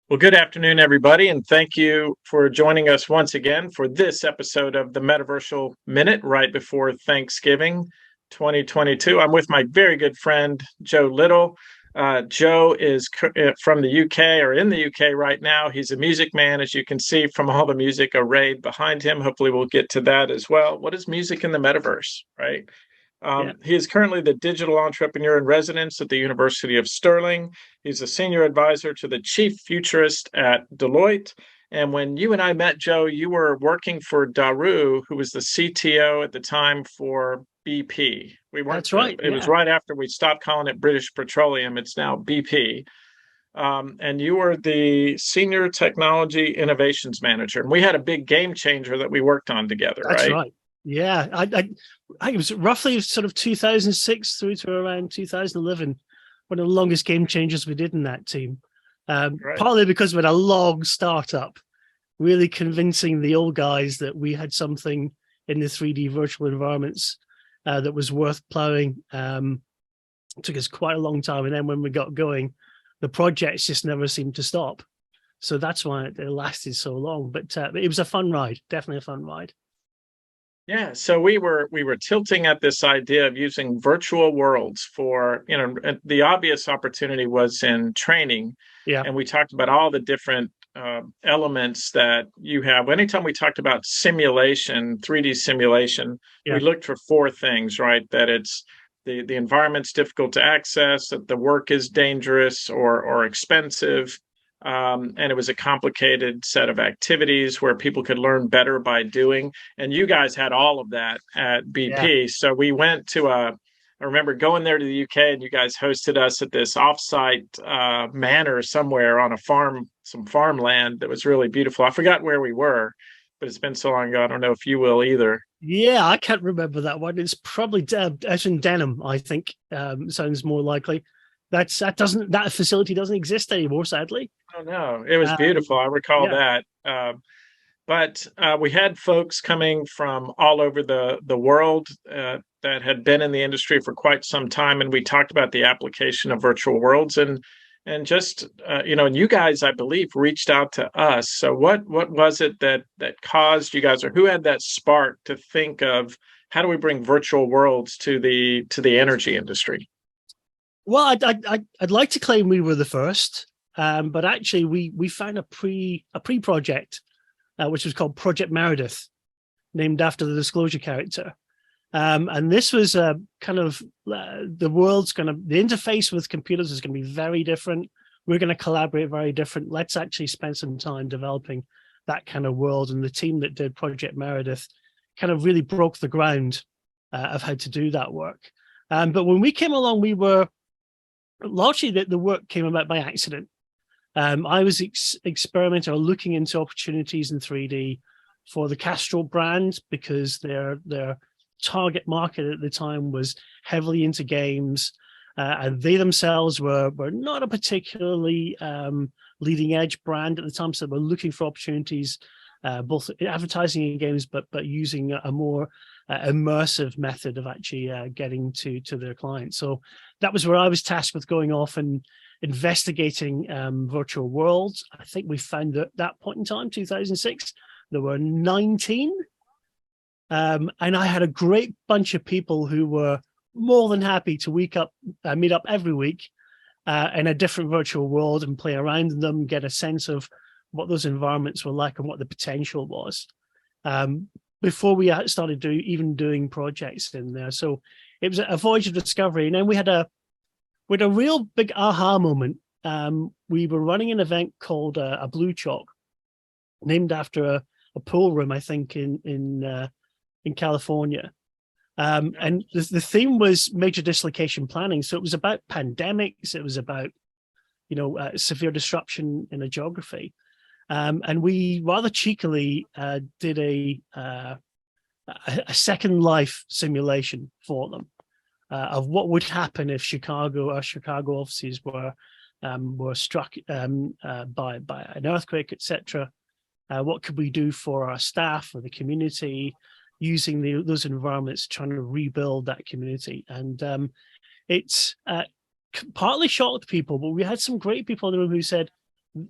Well, good afternoon, everybody, and thank you for joining us once again for this episode of the Metaversial Minute right before Thanksgiving 2022. I'm with my very good friend, Joe Little. Joe is from the UK or in the UK right now. He's a music man, as you can see from all the music arrayed behind him. Hopefully, we'll get to that as well. What is music in the metaverse, right? Yeah, He is currently the digital entrepreneur in residence at the University of Stirling. He's a senior advisor to the chief futurist at Deloitte. And when you and I met, Joe, you were working for Daru, who was the CTO at the time for BP. We weren't, that's right. it was Yeah, right after we stopped calling it British Petroleum. It's now BP. And you were the senior technology innovations manager. And we had a big game changer that we worked on together, that's right? right. Yeah, I it was roughly sort of 2006 through to around 2011, one of the longest game changers we did in that team. Right. Partly because we had a long startup, really convincing the old guys that we had something in the 3D virtual environments that was worth plowing. It took us quite a long time, and then when we got going, the projects just never seemed to stop. So that's why it lasted so long. But it was a fun ride, definitely a fun ride. Yeah, so we were tilting at this idea of using virtual worlds for, the obvious opportunity was in training, Yeah, and we talked about all the different elements that you have. Anytime we talked about simulation, 3D simulation, we yeah. looked for four things, right? That it's the environment's difficult to access, that the work is dangerous or expensive, and it was a complicated set of activities where people could learn better by doing. And you guys had all of that at Yeah. BP. So we went to I remember going there to the UK, and you guys hosted us at this offsite manor somewhere on a farm, some farmland that was really beautiful. I forgot where we were, but it's been so long ago. I don't know if you will either. Yeah, I can't remember that one. It's probably as in Denham, I think. Sounds more likely. That facility doesn't exist anymore, sadly. I don't know. It was Um, beautiful. I recall yeah, that. But we had folks coming from all over the world that had been in the industry for quite some time, and we talked about the application of virtual worlds and just and you guys, I believe, reached out to us. So what was it that caused you guys, or who had that spark to think of how do we bring virtual worlds to the energy industry? well, I'd like to claim we were the first, but actually we found a pre project which was called Project Meredith, named after the Disclosure character. And this was kind of the world's going to, the interface with computers is going to be very different. We're going to collaborate very different. Let's actually spend some time developing that kind of world. And the team that did Project Meredith kind of really broke the ground of how to do that work. But when we came along, we were largely the work came about by accident. I was experimenting or looking into opportunities in 3D for the Castrol brand because their target market at the time was heavily into games, and they themselves were not a particularly leading edge brand at the time, so they were looking for opportunities, both advertising in games, but using a more immersive method of actually getting to their clients. So that was where I was tasked with going off and investigating virtual worlds. I think we found that that point in time, 2006, there were 19. And I had a great bunch of people who were more than happy to meet up every week in a different virtual world and play around in them, get a sense of what those environments were like and what the potential was um, before we started even doing projects in there. So it was a voyage of discovery. And then we had a real big aha moment. We were running an event called a Blue Chalk, named after a pool room, I think, in California. And the theme was major dislocation planning. So it was about pandemics. It was about, severe disruption in a geography. And we rather cheekily did a Second Life simulation for them of what would happen if our Chicago offices were struck by an earthquake, etc. What could we do for our staff or the community using those environments, trying to rebuild that community? And it's partly shocked people, but we had some great people in the room who said,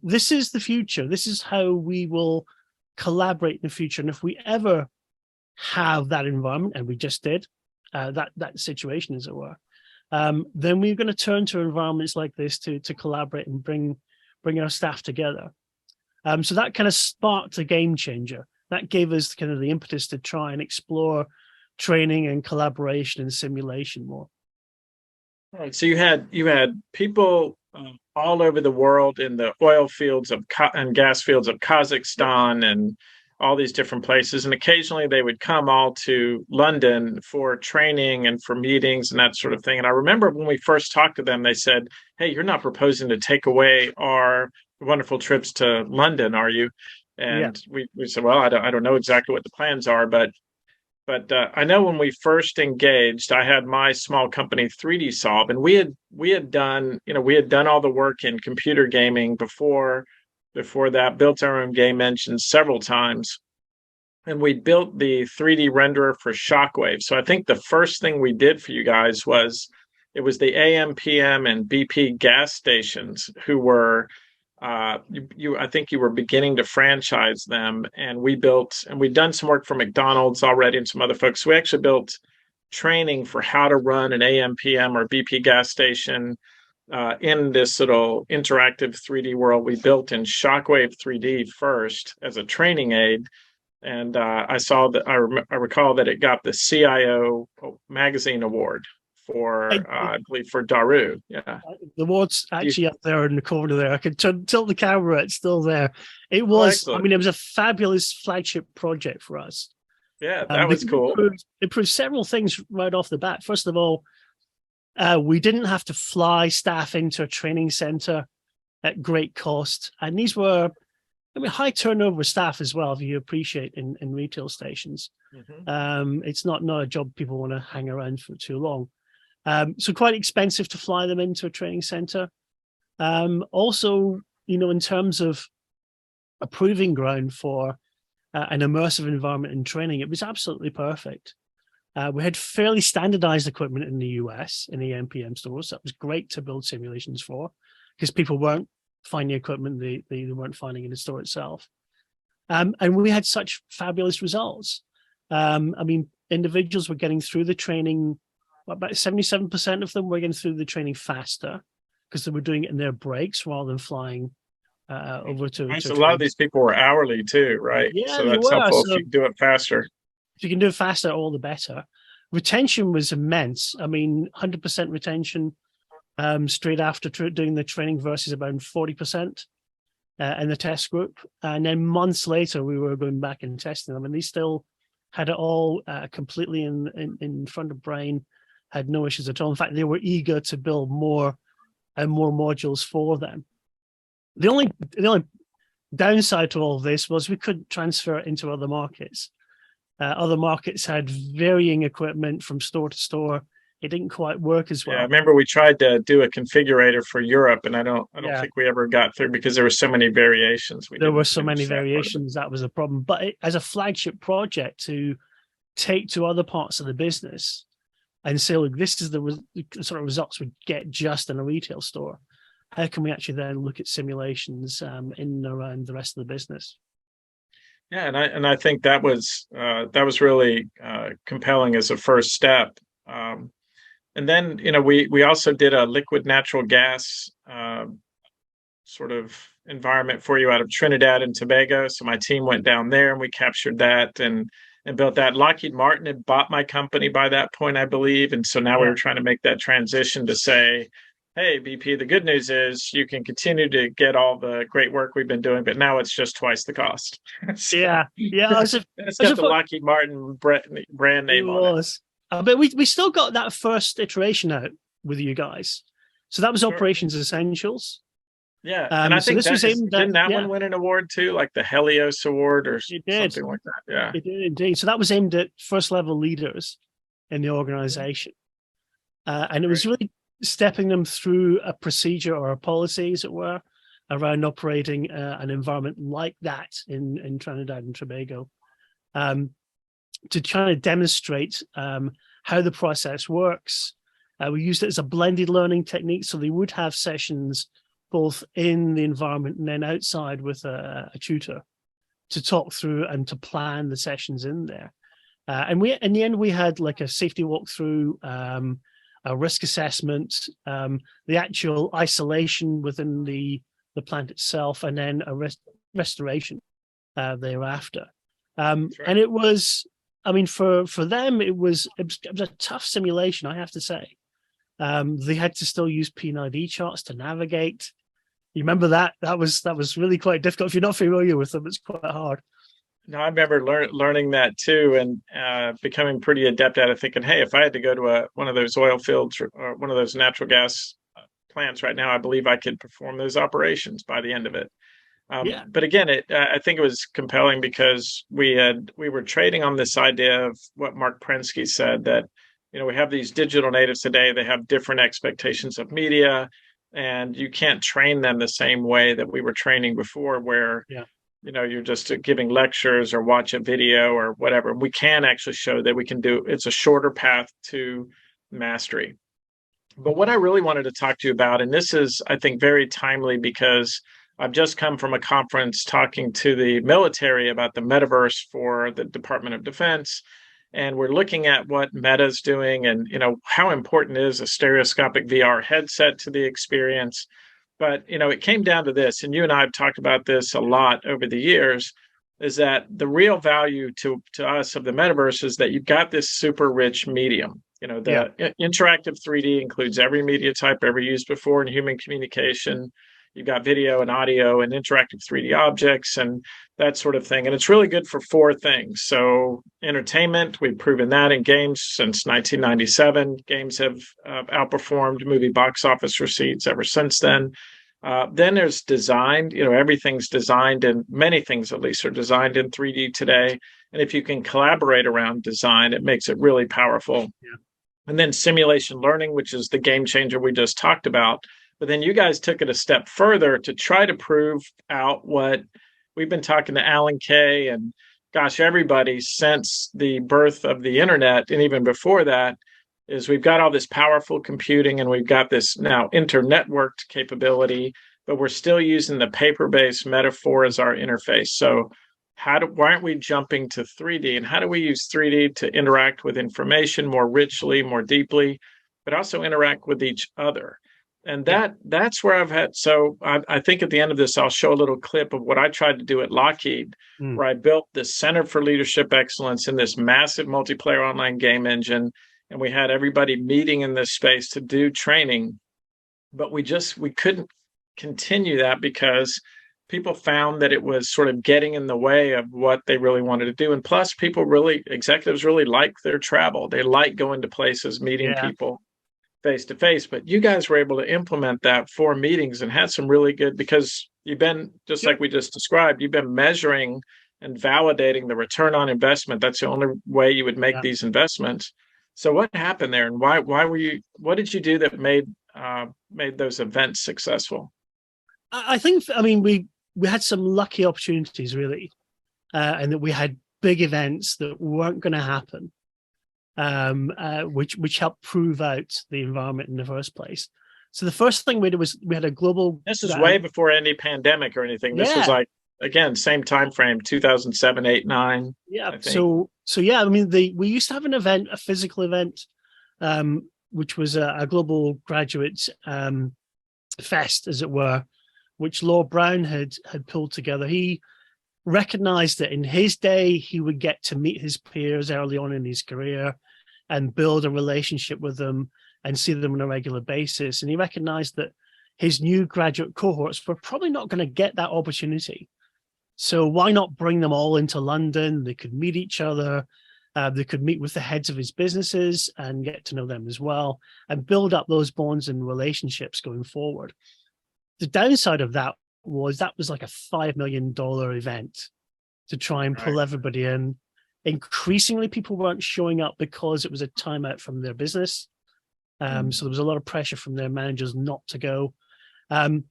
this is the future. This is how we will collaborate in the future. And if we ever have that environment, and we just did, that situation, as it were, then we're going to turn to environments like this to collaborate and bring our staff together. So that kind of sparked a game changer. That gave us kind of the impetus to try and explore training and collaboration and simulation more. All right. So you had people all over the world in the oil fields and gas fields of Kazakhstan and all these different places, and occasionally they would come all to London for training and for meetings and that sort of thing. And I remember when we first talked to them, they said, "Hey, you're not proposing to take away our wonderful trips to London, are you?" Yeah. And we said, "Well, I don't know exactly what the plans are, but I know when we first engaged, I had my small company 3D Solve, and we had done all the work in computer gaming before that, built our own game engine several times, and we built the 3D renderer for Shockwave. So I think the first thing we did for you guys was it was the AM, PM, and BP gas stations who were I think you were beginning to franchise them, and we'd done some work for McDonald's already and some other folks. So we actually built training for how to run an AM, PM, or BP gas station in this little interactive 3D world we built in Shockwave 3D first as a training aid. And I saw that I recall that it got the CIO magazine award for I believe for Daru. Yeah, the award's actually up there in the corner there. I could tilt the camera; it's still there. It was, I mean, it was a fabulous flagship project for us. Yeah, that was cool. It proved several things right off the bat. First of all, we didn't have to fly staff into a training center at great cost, and these were, I mean, high turnover staff as well. If you appreciate in retail stations, it's not a job people want to hang around for too long. So quite expensive to fly them into a training center. Also, in terms of a proving ground for an immersive environment in training, it was absolutely perfect. We had fairly standardized equipment in the US in the NPM stores. That was great to build simulations for, because people weren't finding equipment they weren't finding in the store itself. And we had such fabulous results. I mean, individuals were getting through the training. About 77% of them were getting through the training faster because they were doing it in their breaks rather than flying over to. A lot of these people were hourly too, right? Yeah, so that's helpful if you can do it faster. If you can do it faster, all the better. Retention was immense. I mean, 100% retention straight after doing the training versus about 40% in the test group. And then months later, we were going back and testing them, and they still had it all completely in front of brain. Had no issues at all. In fact, they were eager to build more and more modules for them. The only downside to all of this was we couldn't transfer it into other markets. Other markets had varying equipment from store to store. It didn't quite work as well. Yeah, I remember we tried to do a configurator for Europe, and I don't think we ever got through because there were so many variations. There were so many variations. That was a problem. But as a flagship project to take to other parts of the business and say, look, this is the sort of results we get just in a retail store. How can we actually then look at simulations in and around the rest of the business? Yeah, and I think that was really compelling as a first step. And then we also did a liquid natural gas sort of environment for you out of Trinidad and Tobago. So my team went down there and we captured that and built that. Lockheed Martin had bought my company by that point, I believe. And so now we were trying to make that transition to say, hey, BP, the good news is you can continue to get all the great work we've been doing, but now it's just twice the cost. So, yeah. It's got the Lockheed Martin brand name on it. But we still got that first iteration out with you guys. So that was Operations Essentials. Yeah, and I think didn't that one win an award too, like the Helios Award or something like that? Yeah, it did indeed. So that was aimed at first level leaders in the organization, and it was really stepping them through a procedure or a policy, as it were, around operating an environment like that in Trinidad and Tobago, to try to demonstrate how the process works. We used it as a blended learning technique, so they would have sessions both in the environment and then outside with a tutor to talk through and to plan the sessions in there. And we, in the end, we had like a safety walkthrough, a risk assessment, the actual isolation within the plant itself, and then a restoration thereafter. Right. And it was, I mean, for them, it was a tough simulation, I have to say. They had to still use P&ID charts to navigate. You remember that? That was really quite difficult. If you're not familiar with them, it's quite hard. No, I remember learning that too, and becoming pretty adept at it, thinking, hey, if I had to go to one of those oil fields or one of those natural gas plants right now, I believe I could perform those operations by the end of it. Yeah. But again, I think it was compelling because we were trading on this idea of what Mark Prensky said, that we have these digital natives today. They have different expectations of media, and you can't train them the same way that we were training before, where you're just giving lectures or watch a video or whatever. We can actually show that we can do. It's a shorter path to mastery. But what I really wanted to talk to you about, and this is, I think, very timely because I've just come from a conference talking to the military about the metaverse for the Department of Defense. And we're looking at what Meta's doing and, how important is a stereoscopic VR headset to the experience. But, it came down to this, and you and I have talked about this a lot over the years, is that the real value to us of the metaverse is that you've got this super rich medium. The interactive 3D includes every media type ever used before in human communication. You've got video and audio and interactive 3D objects and that sort of thing. And it's really good for four things. So entertainment, we've proven that in games since 1997. Games have outperformed movie box office receipts ever since then. Then there's design. Everything's designed, and many things at least are designed in 3D today. And if you can collaborate around design, it makes it really powerful. Yeah. And then simulation learning, which is the game changer we just talked about. But then you guys took it a step further to try to prove out what we've been talking to Alan Kay and, gosh, everybody since the birth of the internet, and even before that, is we've got all this powerful computing and we've got this now internetworked capability, but we're still using the paper-based metaphor as our interface. So why aren't we jumping to 3D? And how do we use 3D to interact with information more richly, more deeply, but also interact with each other? And that's where I've had. So I think at the end of this, I'll show a little clip of what I tried to do at Lockheed, where I built the Center for Leadership Excellence in this massive multiplayer online game engine. And we had everybody meeting in this space to do training. But we couldn't continue that because people found that it was sort of getting in the way of what they really wanted to do. And plus, executives really like their travel. They like going to places, meeting people face to face, but you guys were able to implement that for meetings and had some really good, because you've been, just like we just described, you've been measuring and validating the return on investment. That's the only way you would make these investments. So what happened there, and what did you do that made those events successful? I think, we had some lucky opportunities really, and that we had big events that weren't going to happen. Which helped prove out the environment in the first place. So the first thing we did was we had a global. This is way before any pandemic or anything. This was like, again, same time frame, 2007, 8, 9. Yeah. So we used to have an event, a physical event, which was a global graduate fest, as it were, which Lord Brown had pulled together. He recognized that in his day he would get to meet his peers early on in his career and build a relationship with them and see them on a regular basis. And he recognized that his new graduate cohorts were probably not going to get that opportunity. So why not bring them all into London? They could meet each other. They could meet with the heads of his businesses and get to know them as well and build up those bonds and relationships going forward. The downside of that was like a $5 million event to try and pull everybody in. Increasingly, people weren't showing up because it was a timeout from their business. So there was a lot of pressure from their managers not to go. And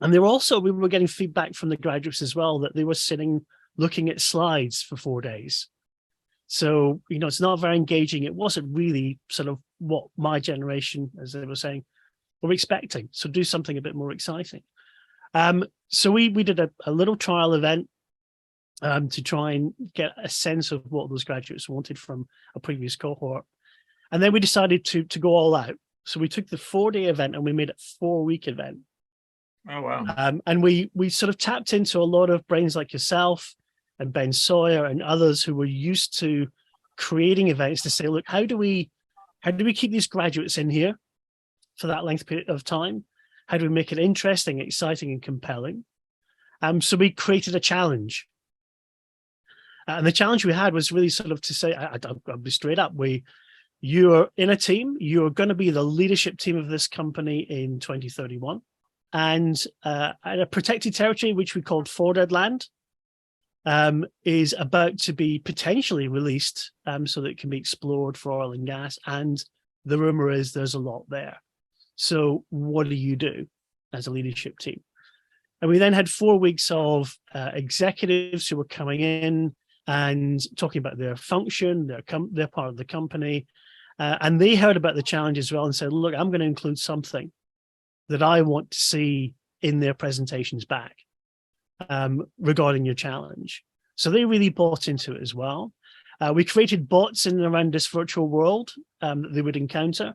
we were getting feedback from the graduates as well that they were sitting looking at slides for 4 days. So, it's not very engaging. It wasn't really sort of what my generation, as they were saying, were expecting. So do something a bit more exciting. So we did a little trial event to try and get a sense of what those graduates wanted from a previous cohort. And then we decided to go all out. So we took the 4-day event and we made it a 4-week event. Oh, wow. And we sort of tapped into a lot of brains like yourself and Ben Sawyer and others who were used to creating events to say, look, how do we keep these graduates in here for that length of time? How do we make it interesting, exciting, and compelling? So we created a challenge. And the challenge we had was really sort of to say, I'll be straight up, you're in a team, you're going to be the leadership team of this company in 2031. And a protected territory, which we called Forwarded Land, is about to be potentially released so that it can be explored for oil and gas. And the rumor is there's a lot there. So what do you do as a leadership team? And we then had 4 weeks of executives who were coming in and talking about their function, their part of the company. And they heard about the challenge as well and said, look, I'm going to include something that I want to see in their presentations back regarding your challenge. So they really bought into it as well. We created bots in and around this virtual world that they would encounter.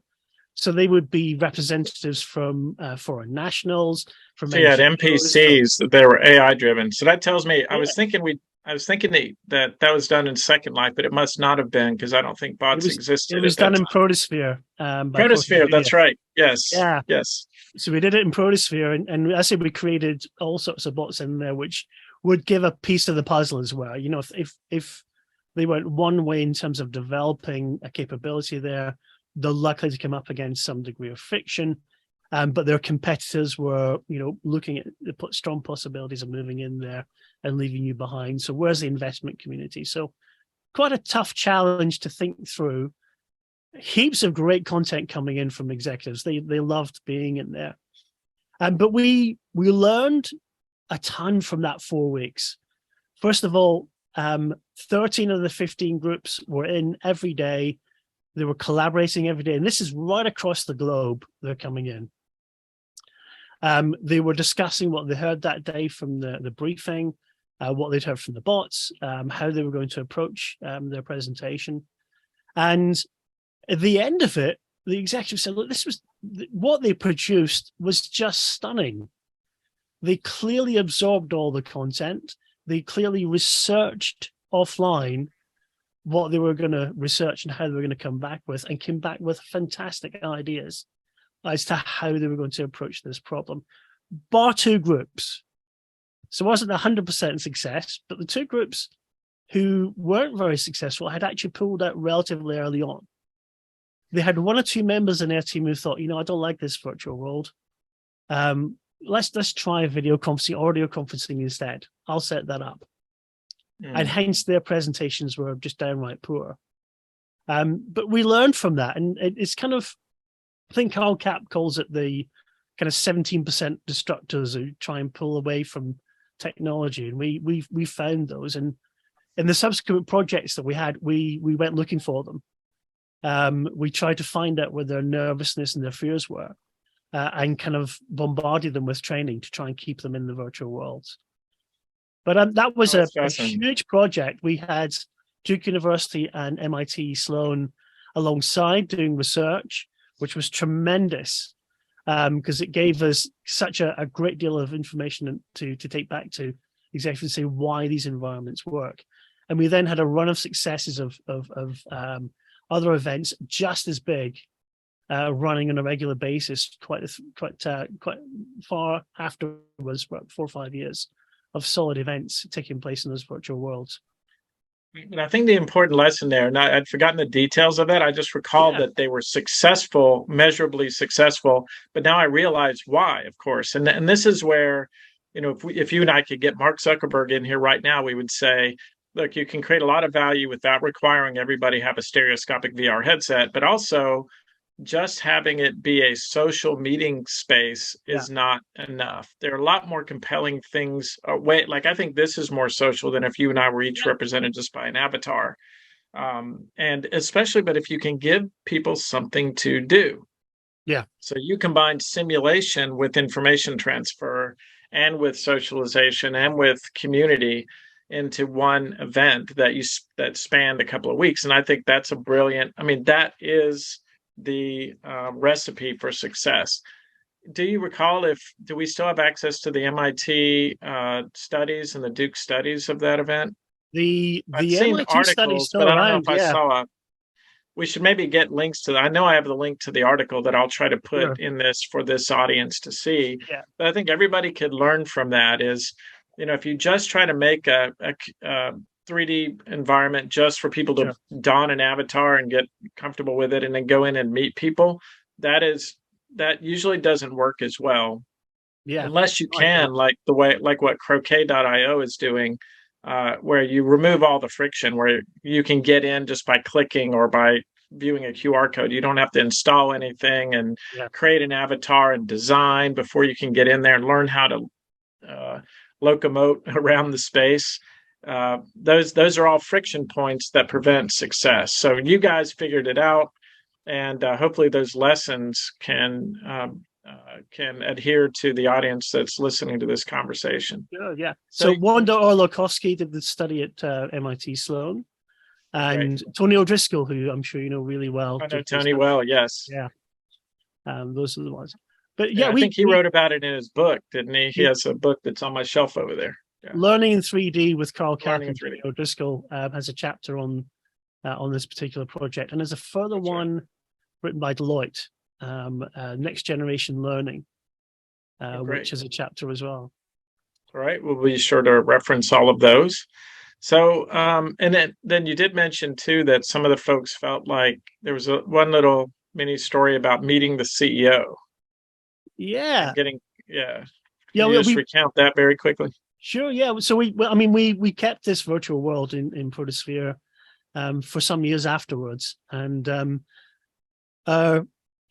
So they would be representatives from foreign nationals, from So you had NPCs that they were AI driven. So that tells me I was thinking that was done in Second Life, but it must not have been because I don't think bots existed. It was done in Protosphere. Protosphere, that's right. Yes. Yeah. Yes. So we did it in Protosphere, and I say we created all sorts of bots in there, which would give a piece of the puzzle as well. You know, if they went one way in terms of developing a capability there, they're likely to come up against some degree of friction. But their competitors were, looking at the strong possibilities of moving in there and leaving you behind. So where's the investment community? So quite a tough challenge to think through. Heaps of great content coming in from executives. They loved being in there. But we learned a ton from that 4 weeks. First of all, 13 of the 15 groups were in every day. They were collaborating every day. And this is right across the globe. They're coming in. They were discussing what they heard that day from the briefing, what they'd heard from the bots, how they were going to approach their presentation. And at the end of it, the executive said, look, what they produced was just stunning. They clearly absorbed all the content. They clearly researched offline what they were going to research and how they were going to come back with, and came back with fantastic ideas as to how they were going to approach this problem. Bar 2 groups. So it wasn't 100% success, but the 2 groups who weren't very successful had actually pulled out relatively early on. They had 1 or 2 members in their team who thought, I don't like this virtual world. Let's try video conferencing, audio conferencing instead. I'll set that up. And hence their presentations were just downright poor. But we learned from that. And it's kind of, I think Carl Kapp calls it the kind of 17% destructors who try and pull away from technology. And we found those. And in the subsequent projects that we had, we went looking for them. We tried to find out where their nervousness and their fears were, and kind of bombarded them with training to try and keep them in the virtual worlds. But that was a huge project. We had Duke University and MIT Sloan alongside doing research, which was tremendous because it gave us such a great deal of information to take back to executives to say why these environments work. And we then had a run of successes of other events just as big, running on a regular basis, quite far afterwards, about 4 or 5 years of solid events taking place in those virtual worlds. And I think the important lesson there, and I'd forgotten the details of it. I just recalled that they were successful, measurably successful, but now I realize why, of course. And this is where, if you and I could get Mark Zuckerberg in here right now, we would say, look, you can create a lot of value without requiring everybody have a stereoscopic VR headset, but also just having it be a social meeting space is not enough. There are a lot more compelling things. I think this is more social than if you and I were each represented just by an avatar. And especially, but if you can give people something to do, Yeah. So you combine simulation with information transfer and with socialization and with community into one event that spanned a couple of weeks. And I think that's a brilliant. I mean, that is the recipe for success. Do you recall, if do we still have access to the MIT studies and the Duke studies of that event? I'd The seen MIT study is articles, still but I don't know around. if I Yeah. saw a. We should maybe get links to that. I know I have the link to the article that I'll try to put Sure. in this for this audience to see. Yeah. But I think everybody could learn from that. Is, if you just try to make a 3D environment just for people to Sure. don an avatar and get comfortable with it, and then go in and meet people, that usually doesn't work as well Yeah. unless you I can, don't. like what croquet.io is doing, where you remove all the friction, where you can get in just by clicking or by viewing a QR code. You don't have to install anything and Yeah. create an avatar and design before you can get in there and learn how to uh, locomote around the space. Those are all friction points that prevent success. So you guys figured it out, and hopefully those lessons can adhere to the audience that's listening to this conversation. Sure. Yeah. So, So Wanda Orlokowski did the study at MIT Sloan, great. and Tony O'Driscoll, who I'm sure you know really well, I know did the Tony study. well. Yes. Yeah. Those are the ones. But yeah, Yeah, I think he we wrote about it in his book, didn't he? He has a book that's on my shelf over there. Yeah, Learning in 3D with Carl Kath learning in and 3D. Tony O'Driscoll has a chapter on this particular project, and there's a further That's right. one written by Deloitte, Next Generation Learning, Oh, which great. is a chapter as well. All right, we'll be sure to reference all of those. So, and then you did mention too that some of the folks felt like there was one little mini story about meeting the CEO Yeah, and getting, yeah. Can yeah, you just recount that very quickly? sure, yeah. So I mean, we kept this virtual world in Protosphere for some years afterwards, and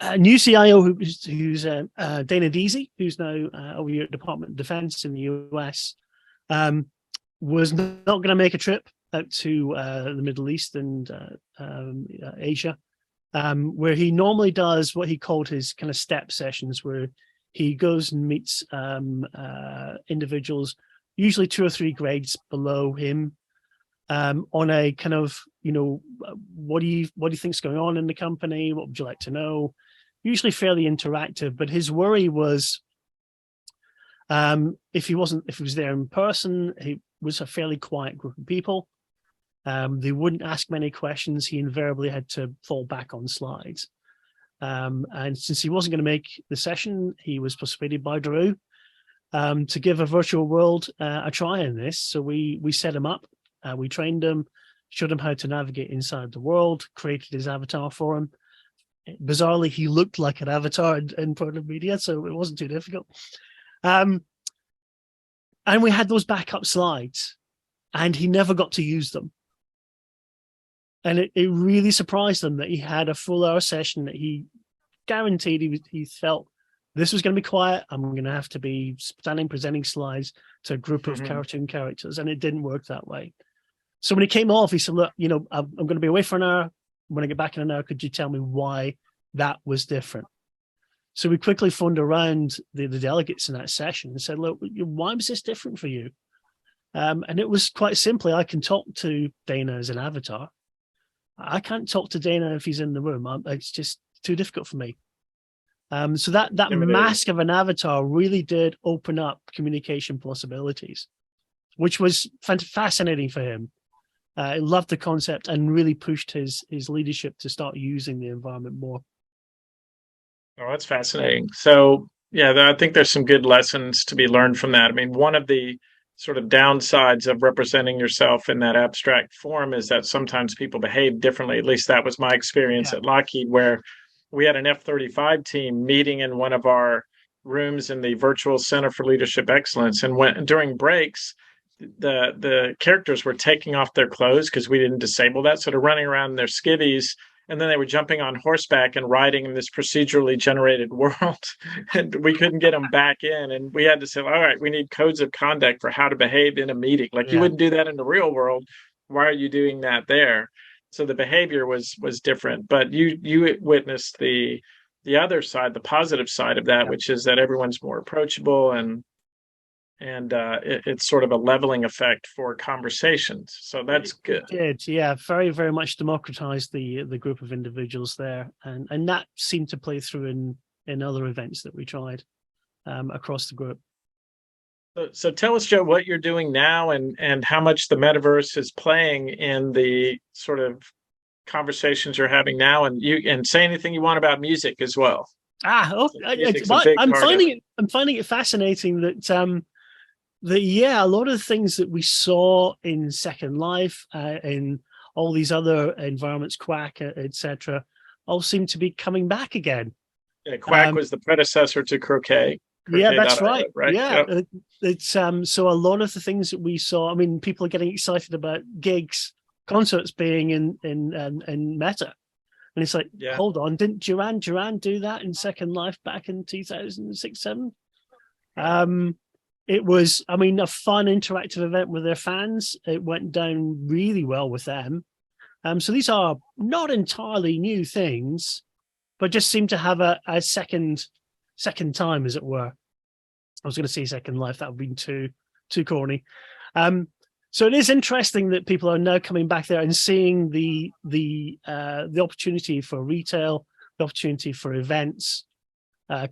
a new CIO who's Dana Deasy, who's now over here at Department of Defense in the US, was not going to make a trip out to the Middle East and Asia, where he normally does what he called his kind of step sessions, where he goes and meets individuals, usually 2 or 3 grades below him, on a kind of, what do you think's going on in the company? What would you like to know? Usually fairly interactive, but his worry was if he was there in person, he was a fairly quiet group of people. They wouldn't ask many questions. He invariably had to fall back on slides. And since he wasn't going to make the session, he was persuaded by Drew to give a virtual world a try in this. So we set him up, we trained him, showed him how to navigate inside the world, created his avatar for him. Bizarrely, he looked like an avatar in Proto Media, so it wasn't too difficult. And we had those backup slides, and he never got to use them. And it really surprised him that he had a full hour session that he guaranteed he felt this was going to be quiet. I'm going to have to be standing presenting slides to a group of cartoon characters, and it didn't work that way. So when he came off, he said, "Look, I'm going to be away for an hour. When I get back in an hour, could you tell me why that was different?" So we quickly phoned around the delegates in that session and said, "Look, why was this different for you?" And it was quite simply, I can talk to Dana as an avatar. I can't talk to Dana if he's in the room. It's just too difficult for me. So that mask of an avatar really did open up communication possibilities, which was fascinating for him. He loved the concept and really pushed his leadership to start using the environment more. Oh, that's fascinating. So, yeah, I think there's some good lessons to be learned from that. I mean, one of the sort of downsides of representing yourself in that abstract form is that sometimes people behave differently. At least that was my experience Yeah. at Lockheed, where we had an F-35 team meeting in one of our rooms in the Virtual Center for Leadership Excellence. And during breaks, the characters were taking off their clothes because we didn't disable that. So they're running around in their skivvies, and then they were jumping on horseback and riding in this procedurally generated world. And we couldn't get them back in. And we had to say, all right, we need codes of conduct for how to behave in a meeting. Like, you Yeah. wouldn't do that in the real world. Why are you doing that there? So the behavior was different. But you witnessed the the other side, the positive side of that, Yeah. which is that everyone's more approachable, and it's sort of a leveling effect for conversations. So that's It good. did, yeah, very, very much democratized the group of individuals there, and that seemed to play through in other events that we tried across the group. So tell us, Joe, what you're doing now and how much the metaverse is playing in the sort of conversations you're having now, and you and say anything you want about music as well. Oh, Music's a big part of it. I'm finding it fascinating that yeah, a lot of the things that we saw in Second Life, in all these other environments, Quack, etc., all seem to be coming back again. Yeah, Quack Um, was the predecessor to Croquet, yeah, that's Croquet.io, right. right? Yeah, Yep. it's so a lot of the things that we saw. I mean, people are getting excited about gigs, concerts being in Meta, and it's like, Yeah. hold on, didn't Duran do that in Second Life back in 2006, 7? Right. It was, I mean, a fun interactive event with their fans. It went down really well with them. So these are not entirely new things, but just seem to have a second time, as it were. I was going to say Second Life. That would be too corny. So it is interesting that people are now coming back there and seeing the opportunity for retail, the opportunity for events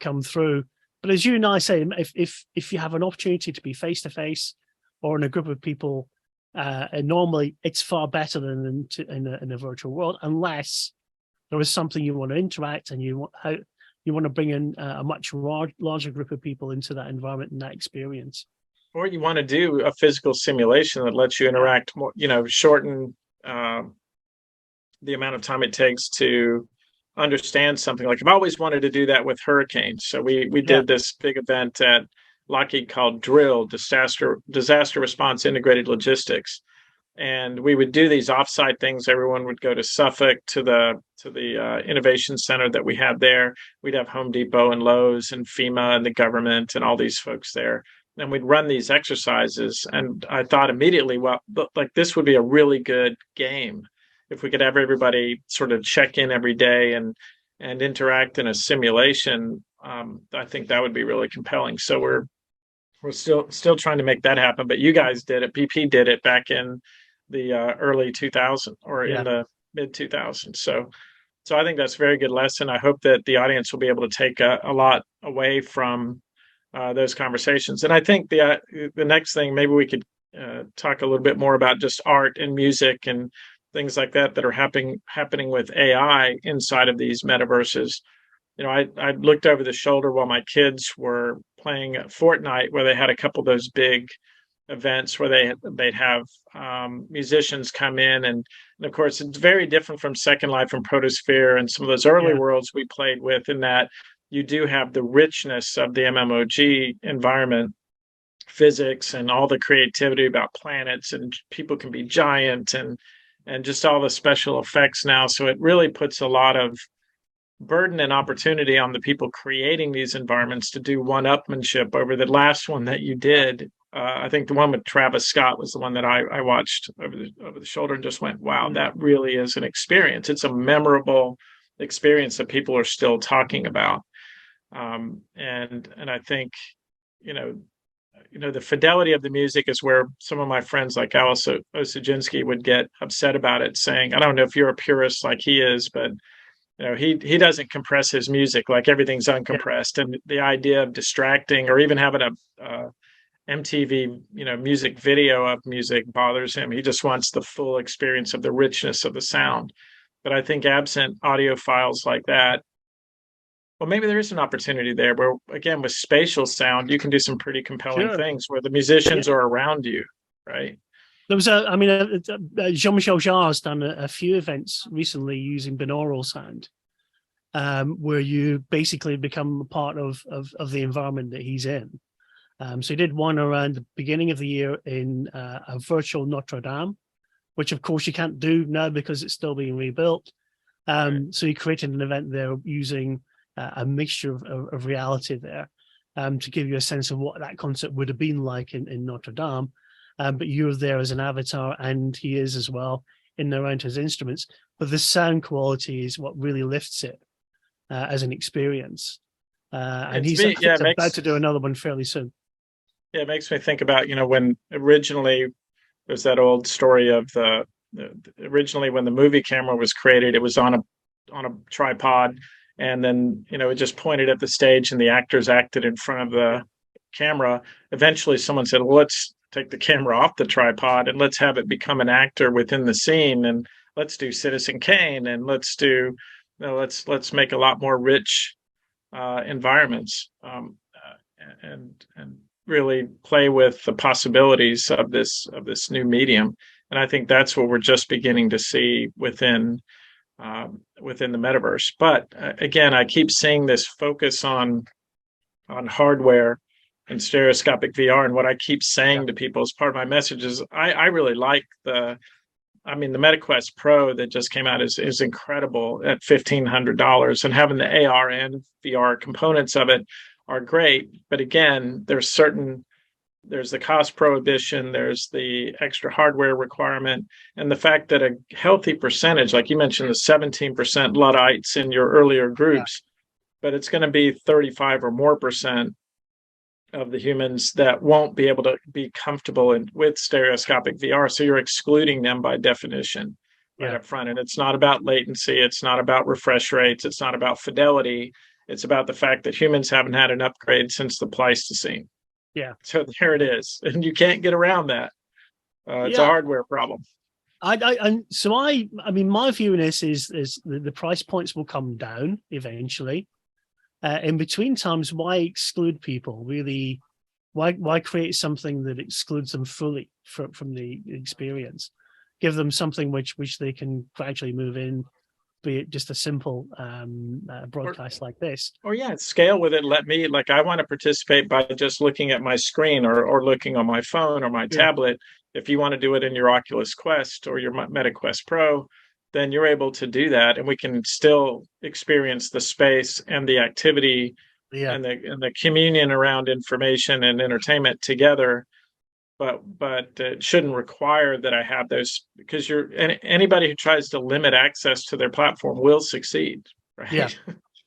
come through. But as you and I say, if you have an opportunity to be face to face or in a group of people, and normally it's far better than in a virtual world, unless there is something you want to interact and you want to bring in a much larger group of people into that environment and that experience. Or you want to do a physical simulation that lets you Yeah, interact more, shorten uh, the amount of time it takes to understand something. Like I've always wanted to do that with hurricanes. So we yeah, did this big event at Lockheed called Drill, Disaster Response Integrated Logistics. And we would do these offsite things. Everyone would go to Suffolk to the innovation center that we had there. We'd have Home Depot and Lowe's and FEMA and the government and all these folks there. And we'd run these exercises. And I thought immediately, well, like this would be a really good game if we could have everybody sort of check in every day and interact in a simulation. I think that would be really compelling. So we're still trying to make that happen. But you guys did it. BP did it back in the early 2000 or in yeah. the mid 2000s. So I think that's a very good lesson. I hope that the audience will be able to take a lot away from those conversations. And I think the next thing maybe we could talk a little bit more about just art and music and things like that are happening with AI inside of these metaverses. I looked over the shoulder while my kids were playing Fortnite, where they had a couple of those big events where they'd have musicians come in, and of course it's very different from Second Life and Protosphere and some of those early Yeah. worlds we played with, in that you do have the richness of the MMOG environment, physics and all the creativity about planets, and people can be giant and just all the special effects now. So it really puts a lot of burden and opportunity on the people creating these environments to do one-upmanship over the last one that you did. I think the one with Travis Scott was the one that I watched over the shoulder and just went, wow, Mm. that really is an experience. It's a memorable experience that people are still talking about. And I think, you know, the fidelity of the music is where some of my friends like Alice Osaginski would get upset about it, saying, I don't know if you're a purist like he is, but he doesn't compress his music, like everything's Yeah. uncompressed, and the idea of distracting or even having a MTV music video of music bothers him. He just wants the full experience of the richness of the sound. But I think absent audio files like that, well, maybe there is an opportunity there where, again, with spatial sound, you can do some pretty compelling Sure. things where the Yeah. musicians are around you, right? There was Jean-Michel Jarre's done a few events recently using binaural sound, where you basically become a part of the environment that he's in. So he did one around the beginning of the year in a virtual Notre Dame, which of course you can't do now because it's still being rebuilt. Right. So he created an event there using a mixture of reality there, to give you a sense of what that concert would have been like in Notre Dame. But you're there as an avatar, and he is as well in around his instruments. But the sound quality is what really lifts it. as an experience. And It's he's, I me, think, yeah, he's about to do another one fairly soon. it makes me think about, when originally there's that old story of originally when the movie camera was created, it was on a tripod, and then it just pointed at the stage and the actors acted in front of the camera. Eventually someone said, well, let's take the camera off the tripod and let's have it become an actor within the scene, and let's do Citizen Kane, and let's make a lot more rich environments, and really play with the possibilities of this new medium. And I think that's what we're just beginning to see within the metaverse. But again, I keep seeing this focus on hardware and stereoscopic VR. And what I keep Yeah, saying to people as part of my message is I really like the MetaQuest Pro that just came out is incredible at $1,500, and having the AR and VR components of it are great. But again, there's the cost prohibition, there's the extra hardware requirement, and the fact that a healthy percentage, like you mentioned, the 17% Luddites in your earlier yeah, groups, but it's going to be 35 or more percent of the humans that won't be able to be comfortable with stereoscopic VR. So you're excluding them by definition right yeah, up front. And it's not about latency. It's not about refresh rates. It's not about fidelity. It's about the fact that humans haven't had an upgrade since the Pleistocene. yeah, So there it is. And you can't get around that. It's a yeah. hardware problem. I mean, my view in this is the price points will come down eventually. In between times, why exclude people? Really, why create something that excludes them fully from the experience? Give them something which they can gradually move in, be it just a simple Or, broadcast like this. or yeah, scale with it. I want to participate by just looking at my screen, or looking on my phone or my Yeah, tablet. If you want to do it in your Oculus Quest or your MetaQuest Pro, then you're able to do that, and we can still experience the space and the activity yeah, and the communion around information and entertainment together. But it shouldn't require that I have those, because anybody who tries to limit access to their platform will succeed, yeah, right?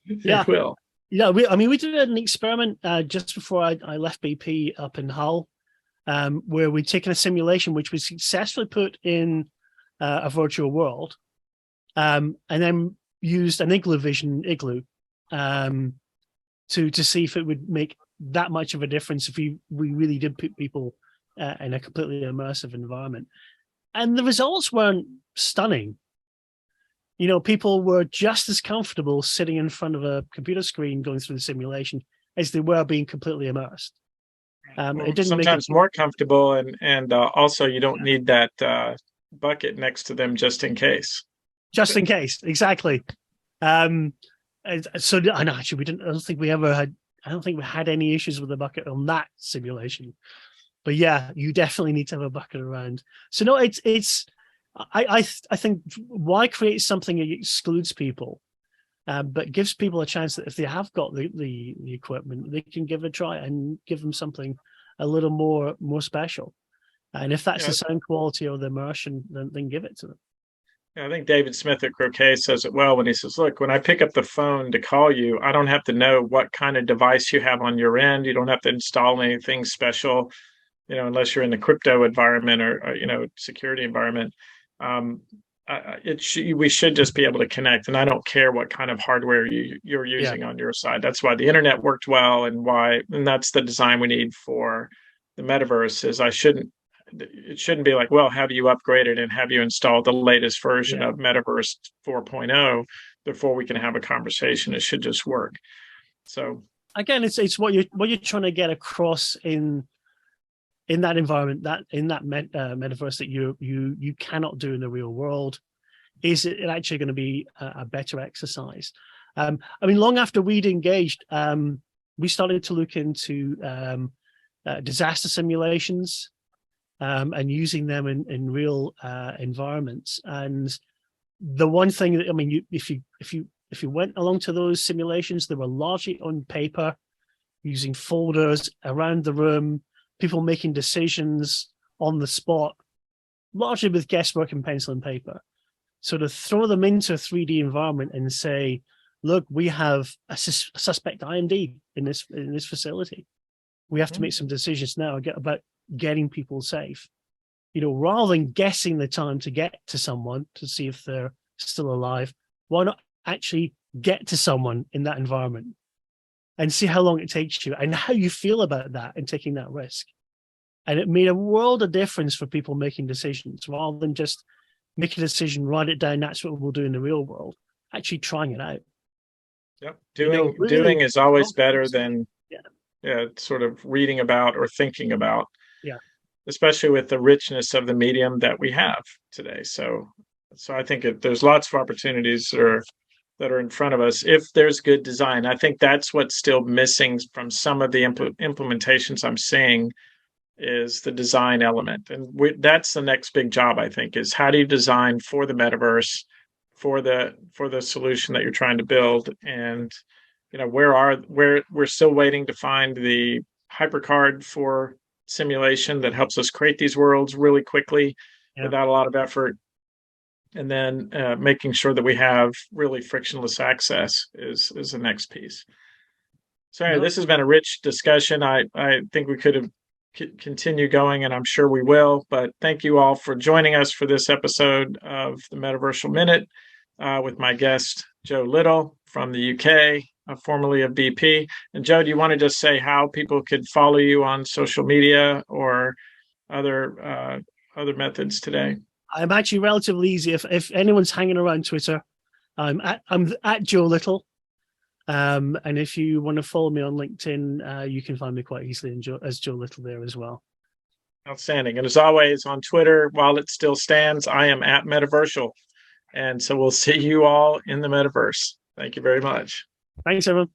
They yeah. will. Yeah, I mean, we did an experiment just before I left BP up in Hull, where we'd taken a simulation which was successfully put in a virtual world, and then used an igloo to see if it would make that much of a difference if we really did put people in a completely immersive environment. And the results weren't stunning. People were just as comfortable sitting in front of a computer screen going through the simulation as they were being completely immersed. It didn't make it Sometimes more comfortable, and also you don't need that bucket next to them just in case. just in case. Exactly. And actually, we didn't. I don't think we ever had. I don't think we had any issues with the bucket on that simulation. But yeah, you definitely need to have a bucket around. So no, it's. I think why create something that excludes people, but gives people a chance that if they have got the equipment, they can give it a try and give them something a little more special. And if that's Yeah, the sound quality or the immersion, then give it to them. I think David Smith at Croquet says it well when he says, "Look, when I pick up the phone to call you, I don't have to know what kind of device you have on your end. You don't have to install anything special, unless you're in the crypto environment or security environment. Um, we should just be able to connect, and I don't care what kind of hardware you're Yeah, using on your side. That's why the internet worked well, and that's the design we need for the metaverse. It shouldn't be like, well, have you upgraded and have you installed the latest version yeah. of Metaverse 4.0 before we can have a conversation. It should just work. So Again, it's what you're trying to get across in that environment, that in that metaverse that you cannot do in the real world. Is it actually going to be a better exercise? I mean, long after we'd engaged, we started to look into disaster simulations and using them in real environments. And the one thing that, I mean, if you went along to those simulations, they were largely on paper, using folders around the room, people making decisions on the spot, largely with guesswork and pencil and paper. So to throw them into a 3D environment and say, look, we have a suspect IND in this facility. We have to make some decisions now about getting people safe. Rather than guessing the time to get to someone to see if they're still alive, why not actually get to someone in that environment and see how long it takes you and how you feel about that and taking that risk? And it made a world of difference for people making decisions, rather than just make a decision, write it down, that's what we'll do in the real world, actually trying it out. Yep. Really, Doing is always better than yeah, sort of reading about or thinking about, yeah. especially with the richness of the medium that we have today. So I think there's lots of opportunities that are in front of us if there's good design. I think that's what's still missing from some of the implementations I'm seeing is the design element, and that's the next big job. I think is how do you design for the metaverse, for the solution that you're trying to build, and where we're still waiting to find the hypercard for simulation that helps us create these worlds really quickly Yeah. without a lot of effort, and then making sure that we have really frictionless access is the next piece. So anyway, No, this has been a rich discussion. I think we could have continue going, and I'm sure we will. But thank you all for joining us for this episode of the Metaversial Minute with my guest, Joe Little from the UK, formerly of BP. And Joe, do you want to just say how people could follow you on social media or other methods today? I'm actually relatively easy. If anyone's hanging around Twitter, I'm at Joe Little. And if you want to follow me on LinkedIn, you can find me quite easily as Joe Little there as well. Outstanding. And as always, on Twitter, while it still stands, I am at Metaversial. And so we'll see you all in the metaverse. Thank you very much. Thanks, everyone.